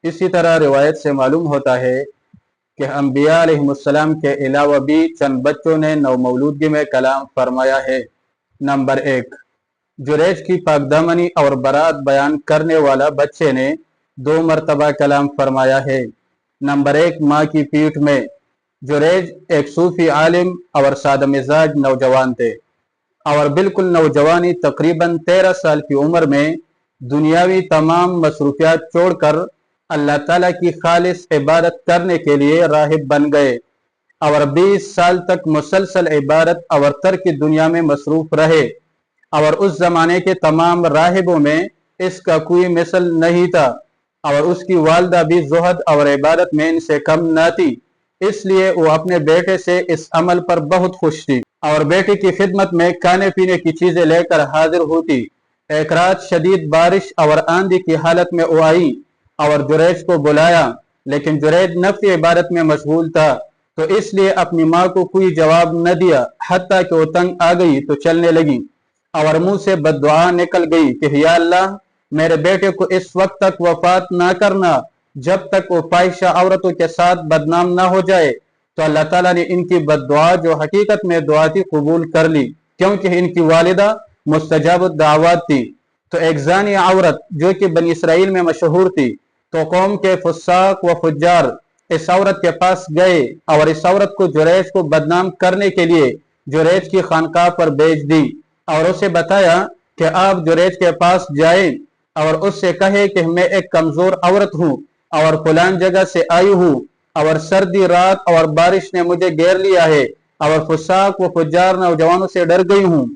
इसी तरह रिवायत से मालूम होता है कि अंबिया अलैहिमुस्सलाम के अलावा भी चंद बच्चों ने नवमौलूदगी में कलाम फरमाया है। नंबर 1, जुरैज की पाकदामनी और बरात बयान करने वाला बच्चे ने 2 मरतबा कलाम फरमाया है। नंबर 1, माँ की पीठ में। जुरैज एक सूफी आलिम और सादा मिजाज नौजवान थे और बिल्कुल नौजवानी तकरीबन 13 साल की उम्र में दुनियावी तमाम मसरूफियात छोड़कर अल्लाह ताला की खालिस इबादत करने के लिए राहिब बन गए और 20 साल तक मुसलसल इबादत और तर्क की दुनिया में मसरूफ रहे और उस जमाने के तमाम राहिबों में इसका कोई मिसल नहीं था और उसकी वालदा भी ज़ुहद और इबादत में इनसे कम न थी। इसलिए वो अपने बेटे से इस अमल पर बहुत खुश थी और बेटे की खिदमत में खाने पीने की चीजें लेकर हाजिर होती। एक रात शदीद बारिश और आंधी की हालत में वो आई और जुरैज को बुलाया, लेकिन जुरैज नफी इबादत में मशगूल था, तो इसलिए अपनी माँ को कोई जवाब न दिया। हत्ता कि वो तंग आ गई तो चलने लगी और मुंह से बद्दुआ निकल गई कि या अल्लाह, मेरे बेटे को इस वक्त तक वफात ना करना जब तक वो फाहिशा औरतों के साथ बदनाम ना हो जाए। तो अल्लाह ताला ने इनकी बद्दुआ जो हकीकत में दुआ थी कबूल कर ली, क्योंकि इनकी वालिदा मुस्तजाब दावत थी। तो एक जानी औरत जो कि बनी इसराइल में मशहूर थी, तो कौम के फुस्साक व फुज्जार इस औरत के पास गए और इस औरत को जुरैज को बदनाम करने के लिए जुरैज की खानकाह पर भेज दी और उसे बताया कि आप जुरैज के पास जाएं और उससे कहे कि मैं एक कमजोर औरत हूँ और फलान जगह से आई हूँ और सर्दी रात और बारिश ने मुझे घेर लिया है और फुस्साक व फुज्जार नौजवानों से डर गई हूँ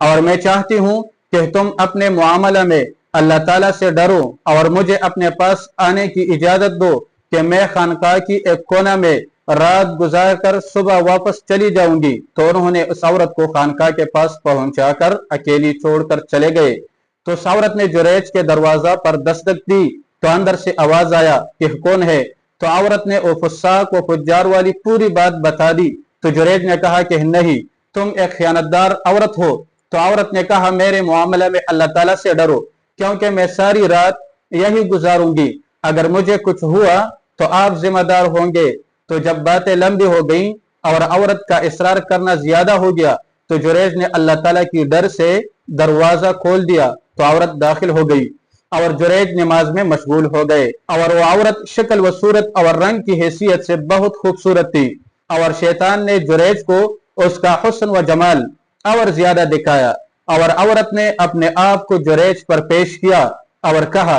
और मैं चाहती हूँ कि तुम अपने मुआमला में अल्लाह ताला से डरो और मुझे अपने पास आने की इजाजत दो कि मैं खानकाह की एक कोना में रात गुजार कर सुबह वापस चली जाऊंगी। तो उन्होंने उस औरत को खानकाह के पास पहुंचाकर अकेली छोड़कर चले गए। तो उस औरत ने जुरैज के दरवाजा पर दस्तक दी तो अंदर से आवाज आया कि कौन है। तो औरत ने वो फुस्साक व फुज्जार वाली पूरी बात बता दी। तो जुरैज ने कहा कि नहीं, तुम एक खयानतदार औरत हो। तो औरत ने कहा, मेरे मामले में अल्लाह ताला से डरो, क्योंकि मैं सारी रात यही गुजारूंगी, अगर मुझे कुछ हुआ तो आप जिम्मेदार होंगे। तो जब बातें लंबी हो गई और औरत का इसरार करना ज्यादा हो गया तो जुरैज ने अल्लाह ताला की डर से दरवाजा खोल दिया। तो औरत दाखिल हो गई और जुरैज नमाज में मशगूल हो गए और वो औरत शक्ल व सूरत और रंग की हैसियत से बहुत खूबसूरत थी और शैतान ने जुरैज को उसका हुस्न व जमाल और ज्यादा दिखाया और औरत ने अपने आप को जुरैज पर पेश किया और कहा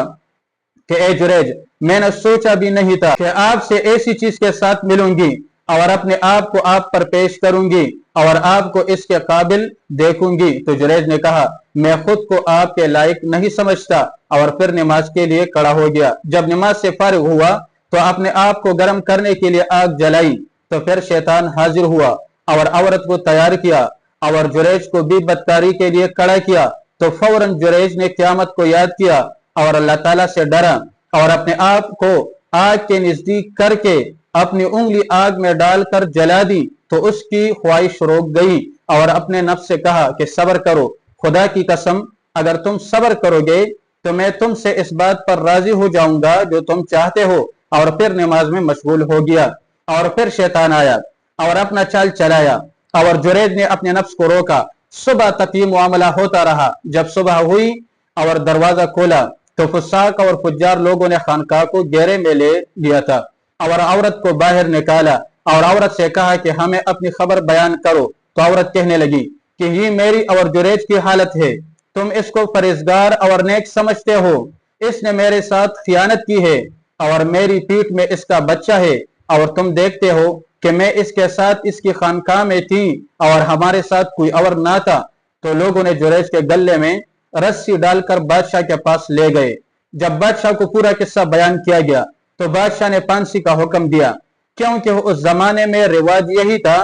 कि ए जुरैज, मैंने सोचा भी नहीं था कि आपसे ऐसी चीज के साथ मिलूंगी और अपने आप को आप पर पेश करूंगी और आपको इसके काबिल देखूंगी। तो जुरैज ने कहा, मैं खुद को आपके लायक नहीं समझता और फिर नमाज के लिए खड़ा हो गया। जब नमाज से फारिग हुआ तो अपने आप को गर्म करने के लिए आग जलाई। तो फिर शैतान हाजिर हुआ और औरत को तैयार किया और जुरैज को भी बदकारी के लिए खड़ा किया। तो फौरन जुरैज ने क़यामत को याद किया और अल्लाह ताला से डरा और अपने आप को आग के नजदीक करके अपनी उंगली आग में डालकर जला दी। तो उसकी ख्वाहिश रोक गई और अपने नफ्स से कहा कि सब्र करो, खुदा की कसम अगर तुम सब्र करोगे तो मैं तुमसे इस बात पर राजी हो जाऊंगा जो तुम चाहते हो। और फिर नमाज में मशगूल हो गया और फिर शैतान आया और अपना चाल चलाया और जुरैज ने अपने नफ्स को रोका। सुबह तक ये मामला होता रहा। जब सुबह हुई और दरवाजा खोला तो फुस्साक और फुज्जार लोगों ने खानकाह को घेरे में ले लिया था और औरत को बाहर निकाला और औरत से कहा कि हमें अपनी खबर बयान करो। तो औरत कहने लगी कि ये मेरी और जुरैज की हालत है, तुम इसको फरेजगार और नेक समझते हो, इसने मेरे साथ खियानत की है और मेरी पीठ में इसका बच्चा है और तुम देखते हो कि मैं इसके साथ इसकी खानकाह में थी और हमारे साथ कोई और ना था। तो लोगों ने जुरैज के गले में रस्सी डालकर बादशाह के पास ले गए। जब बादशाह को पूरा किस्सा बयान किया गया तो बादशाह ने फांसी का हुक्म दिया, क्योंकि उस जमाने में रिवाज यही था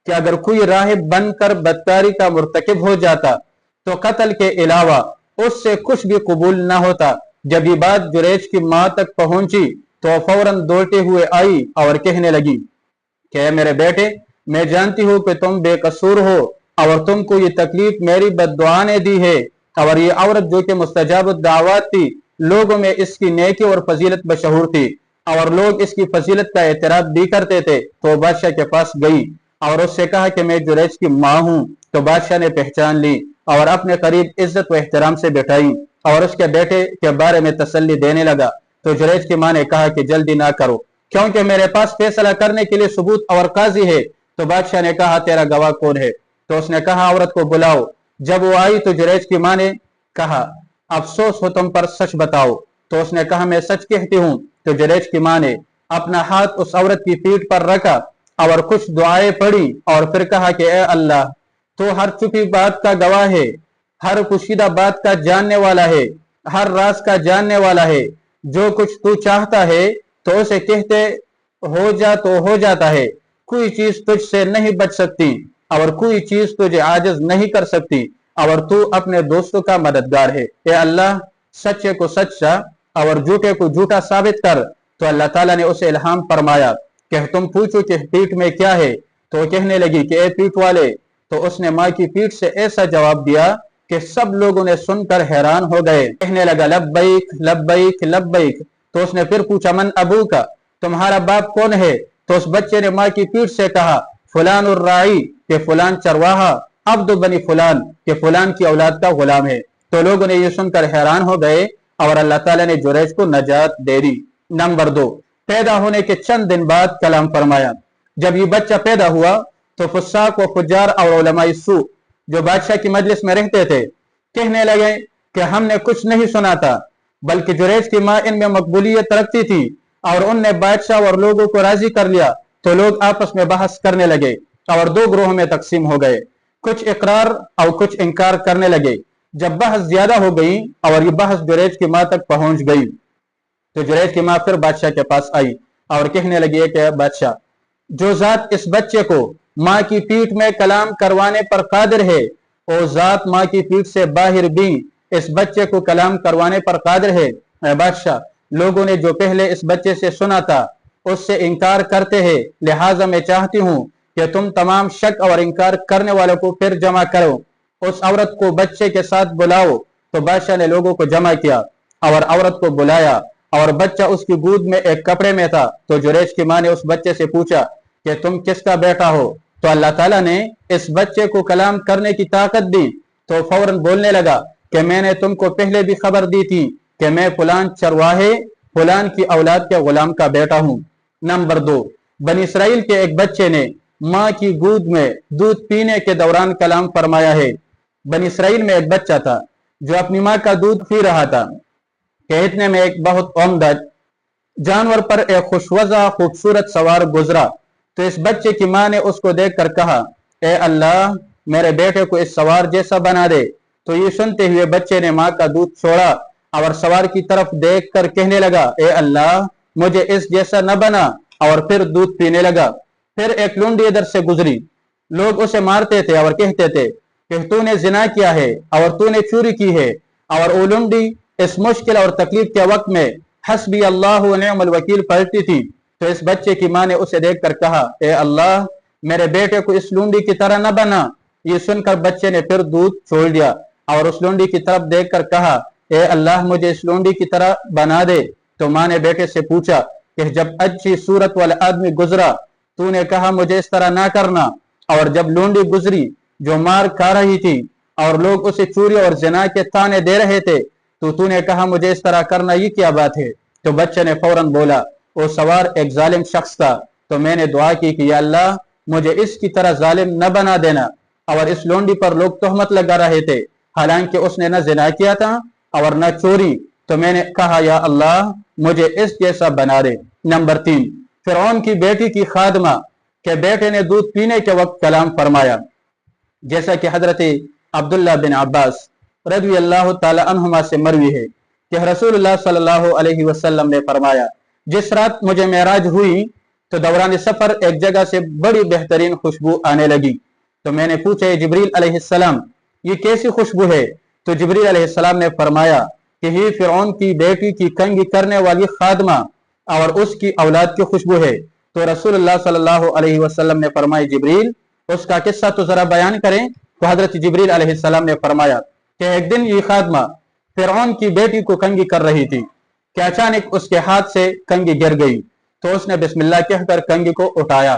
कि अगर कोई राहिब बनकर बदकारी का मुर्तकिब हो जाता तो कत्ल के अलावा उससे कुछ भी कबूल न होता। जब ये बात जुरैज की माँ तक पहुंची तो फौरन दौड़ते हुए आई और कहने लगी कि मेरे बेटे, मैं जानती हूँ कि तुम बेकसूर हो और तुमको ये तकलीफ मेरी बद्दुआ ने दी है। और ये औरत जो कि मुस्तजाब दावत थी, लोगों में इसकी नेकी और फजीलत मशहूर थी और लोग इसकी फजीलत का एतराफ भी करते थे। तो बादशाह के पास गई और उससे कहा कि मैं जुरैज की माँ हूँ। तो बादशाह ने पहचान ली और अपने करीब इज्जत व एहतराम से बैठाई और उसके बेटे के बारे में तसल्ली देने लगा। तो जुरैज की माँ ने कहा कि जल्दी ना करो, क्योंकि मेरे पास फैसला करने के लिए सबूत और काजी है। तो बादशाह ने कहा तेरा गवाह कौन है? तो उसने कहा औरत को बुलाओ। जब वो आई तो जुरैज की माँ ने कहा अफसोस हो तुम पर, सच बताओ। तो उसने कहा मैं सच कहती हूँ। तो जुरैज की माँ ने अपना हाथ उस औरत की पीठ पर रखा और कुछ दुआएं पढ़ी और फिर कहा कि ए अल्लाह, तो हर छुपी बात का गवाह है, हर पोशीदा बात का जानने वाला है, हर राज का जानने वाला है। जो कुछ तू चाहता है तो उसे कहते हो जा तो हो जाता है। कोई चीज तुझसे नहीं बच सकती और कोई चीज तुझे आजिज नहीं कर सकती और तू अपने दोस्तों का मददगार है। ए अल्लाह, सच्चे को सच्चा और झूठे को झूठा साबित कर। तो अल्लाह ताला ने उसे इल्हाम फरमाया कि तुम पूछो कि पीठ में क्या है। तो कहने लगी कि ए पीठ वाले। तो उसने माँ की पीठ से ऐसा जवाब दिया कि सब लोगों ने सुनकर हैरान हो गए। कहने लगा लब्बैक लब्बैक लब्बैक। तो उसने फिर पूछा मन अबू का, तुम्हारा बाप कौन है? तो उस बच्चे ने माँ की पीठ से कहा फुलान उर राई, के फुलान चरवाहा, अब्दु बनी फुलान, के फुलान की औलाद का गुलाम है। तो लोगों ने ये सुनकर हैरान हो गए और अल्लाह ताला ने जुरैज को नजात दे दी। नंबर 2, पैदा होने के चंद दिन बाद कलाम फरमाया। जब ये बच्चा पैदा हुआ तो फुस्साक व फुज्जार और उलमाए सू जो बादशाह की मजलिस में रहते थे कहने लगे कि हमने कुछ नहीं सुना था, बल्कि जुरैज की माँ इनमें मकबूलियत रखती थी और उनने बादशाह और लोगों को राजी कर लिया। तो लोग आपस में बहस करने लगे और 2 ग्रोह में तकसीम हो गए, कुछ इकरार और कुछ इनकार करने लगे। जब बहस ज्यादा हो गई और ये बहस जुरैज की माँ तक पहुंच गई तो जुरैज की माँ फिर बादशाह के पास आई और कहने लगी कि बादशाह, जो जात इस बच्चे को माँ की पीठ में कलाम करवाने पर कादिर है, वो जात माँ की पीठ से बाहर भी इस बच्चे को कलाम करवाने पर कादिर है। बादशाह, लोगों ने जो पहले इस बच्चे से सुना था उससे इनकार करते हैं, लिहाजा मैं चाहती हूँ कि तुम तमाम शक और इनकार करने वालों को फिर जमा करो, उस औरत को बच्चे के साथ बुलाओ। तो बादशाह ने लोगों को जमा किया और औरत को बुलाया और बच्चा उसकी गोद में एक कपड़े में था। तो जुरैज की माँ ने उस बच्चे से पूछा कि तुम किसका बेटा हो? तो अल्लाह ताला ने इस बच्चे को कलाम करने की ताकत दी। तो फौरन बोलने लगा कि मैंने तुमको पहले भी खबर दी थी कि मैं फुलान चरवाहे फुलान की औलाद के गुलाम का बेटा हूँ। नंबर 2, बनी इसराइल के एक बच्चे ने माँ की गोद में दूध पीने के दौरान कलाम फरमाया है। बनी इसराइल में एक बच्चा था जो अपनी माँ का दूध पी रहा था कि इतने में एक बहुत उम्दा जानवर पर एक खुशवजा खूबसूरत सवार गुजरा। तो इस बच्चे की माँ ने उसको देखकर कहा ए अल्लाह, मेरे बेटे को इस सवार जैसा बना दे। तो ये सुनते हुए बच्चे ने माँ का दूध छोड़ा और सवार की तरफ देखकर कहने लगा ए अल्लाह, मुझे इस जैसा न बना, और फिर दूध पीने लगा। फिर एक लुंडी इधर से गुजरी, लोग उसे मारते थे और कहते थे कि तूने जिना किया है और तूने चोरी की है। और वो लुंडी इस मुश्किल और तकलीफ के वक्त में हस्बी अल्लाह व निअमल वकील पढ़ती थी। तो इस बच्चे की माँ ने उसे देखकर कहा ए अल्लाह, मेरे बेटे को इस लुंडी की तरह न बना। ये सुनकर बच्चे ने फिर दूध छोड़ दिया और उस लुंडी की तरफ देखकर कहा ए अल्लाह, मुझे इस लुंडी की तरह बना दे। तो माँ ने बेटे से पूछा कि जब अच्छी सूरत वाला आदमी गुजरा तूने कहा मुझे इस तरह ना करना, और जब लुंडी गुजरी जो मार खा रही थी और लोग उसे चोरी और जना के ताने दे रहे थे, तो तूने कहा मुझे इस तरह करना, ये क्या बात है? तो बच्चे ने फौरन बोला वो सवार एक जालिम शख्स था। तो मैंने दुआ की कि या अल्लाह, मुझे इसकी तरह जालिम न बना देना। और इस लोंडी पर लोग तोहमत लगा रहे थे, हालांकि उसने न जिना किया था और न चोरी। तो मैंने कहा या अल्लाह, मुझे इस जैसा बना दे। नंबर 3, फिरौन की बेटी की खादमा के बेटे ने दूध पीने के वक्त कलाम फरमाया, जैसा कि हजरत अब्दुल्ला बिन अब्बास रज़ी अल्लाह ताला अन्हुमा से मरवी है कि रसूलुल्लाह सल्लल्लाहु अलैहि वसल्लम ने फरमाया, जिस रात मुझे मेराज हुई तो दौरान सफर एक जगह से बड़ी बेहतरीन खुशबू आने लगी। तो मैंने पूछा जिब्रील अलैहिस्सलाम, ये कैसी खुशबू है? तो जिब्रील अलैहिस्सलाम ने फरमाया कि ये फिरौन की बेटी की कंगी करने वाली खादमा और उसकी औलाद की खुशबू है। तो रसूलुल्लाह सल्लल्लाहु अलैहि वसल्लम ने फरमाया, जिब्रील, उसका किस्सा तो जरा बयान करें। तो हजरत जिब्रील अलैहिस्सलाम ने फरमाया कि एक दिन ये खादमा फिरौन की बेटी को कंघी कर रही थी कि अचानक उसके हाथ से कंघी गिर गई। तो उसने बिस्मिल्लाह कहकर कंघी को उठाया।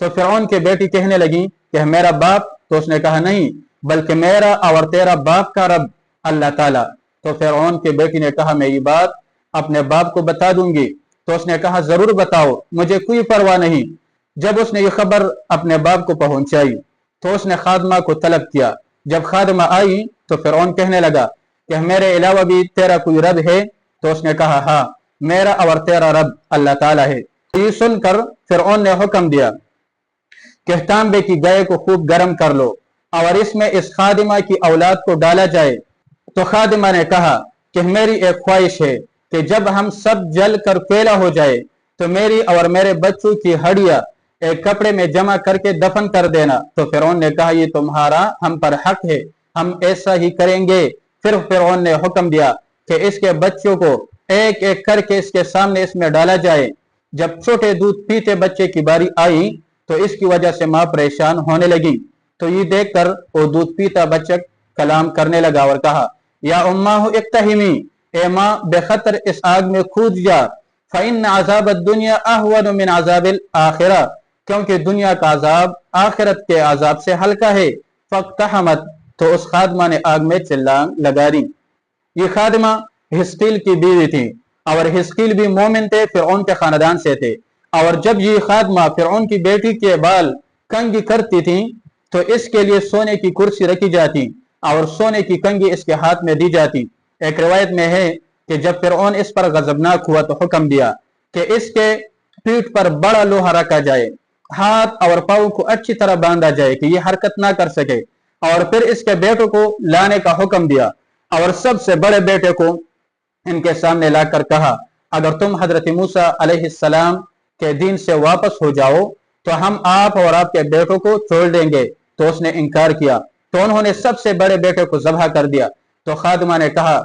तो फिरौन की बेटी कहने लगी कि मेरा बाप। तो उसने कहा नहीं, बल्कि मेरा और तेरा बाप का रब अल्लाह ताला। तो फिरौन की बेटी ने कहा मैं ये बात अपने बाप को बता दूंगी। तो उसने कहा जरूर बताओ, मुझे कोई परवाह नहीं। जब उसने ये खबर अपने बाप को पहुंचाई तो उसने खादमा को तलब किया। जब खादमा आई तो फिरौन कहने लगा कि मेरे अलावा भी तेरा कोई रब है? तो उसने कहा हाँ, मेरा और तेरा रब अल्लाह ताला है। ये सुनकर फिरौन ने हुक्म दिया कि तांबे की गाय को खूब गर्म कर लो और इसमें इस खादिमा की औलाद को डाला जाए। तो खादिमा ने कहा कि मेरी एक ख्वाहिश है कि जब हम सब जल कर कोयला हो जाए तो मेरी और मेरे बच्चों की हड्डियां एक कपड़े में जमा करके दफन कर देना। तो फिरौन ने कहा ये तुम्हारा हम पर हक है, हम ऐसा ही करेंगे। फिर फिरौन ने हुक्म दिया कि इसके बच्चों को एक एक करके इसके सामने इसमें डाला जाए। जब छोटे दूध पीते बच्चे की बारी आई तो इसकी वजह से माँ परेशान होने लगी। तो ये देखकर वो दूध पीता बच्चा कलाम करने लगा और कहा या उम्मा इक्तहिमी, ए माँ बेखतर इस आग में कूद जा। फ़इन्न अज़ाब दुनिया अहवन मिन अज़ाबिल आखिरा, क्योंकि दुनिया का अजाब आखिरत के अजाब से हल्का है। फ़क़्तहमत, तो उस खादमा ने आग में चिल्लान लगा दी। ये खादमा हिस्कील की बीवी थी और हिस्कील भी मोमिन थे, फिरौन के खानदान से थे। और जब ये खादमा फिरौन की बेटी के बाल कंघी करती थी तो इसके लिए सोने की कुर्सी रखी जाती और सोने की कंघी इसके हाथ में दी जाती। एक रिवायत में है कि जब फिरौन इस पर गजबनाक हुआ तो हुक्म दिया कि इसके पीठ पर बड़ा लोहा रखा जाए, हाथ और पाँव को अच्छी तरह बांधा जाए कि ये हरकत ना कर सके। और फिर इसके बेटों को लाने का हुक्म दिया और सबसे बड़े बेटे को इनके सामने लाकर कहा अगर तुम हजरत मूसा अलैहिस्सलाम के दीन से वापस हो जाओ तो हम आप और आपके बेटों को छोड़ देंगे। तो उसने इनकार किया तो उन्होंने सबसे बड़े बेटे को ज़बह कर दिया। तो खादिमा ने कहा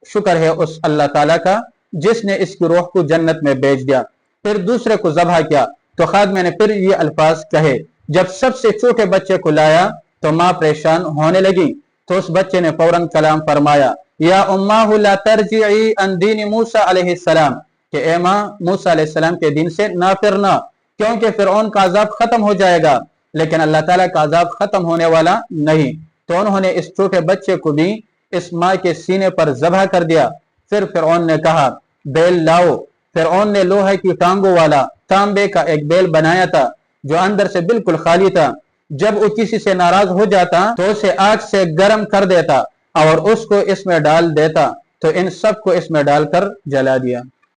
शुक्र है उस अल्लाह ताला का जिसने इसकी रूह को जन्नत में भेज दिया। फिर दूसरे को ज़बह किया तो खादिमा ने फिर ये अल्फाज कहे। जब सबसे छोटे बच्चे को लाया तो माँ परेशान होने लगी। तो उस बच्चे ने फौरन कलाम फरमाया या उम्माहु ला तरजिई अन दीन मूसा अलैहिस्सलाम, कि ए माँ मूसा अलैहिस्सलाम के दिन से ना फिरना, क्योंकि फिरौन का अजाब खत्म हो जाएगा लेकिन अल्लाह ताला का अजाब खत्म होने वाला नहीं। तो उन्होंने इस छोटे बच्चे को भी इस माँ के सीने पर ज़बह कर दिया। फिर फिरौन ने कहा बैल लाओ। फिरौन ने लोहे की टांगों वाला तांबे का एक बैल बनाया था जो अंदर से बिल्कुल खाली था। जब वो किसी से नाराज हो जाता तो उसे आग से गर्म कर देता और उसको इसमें डाल देता। तो इन सब को इसमें डालकर जला दिया।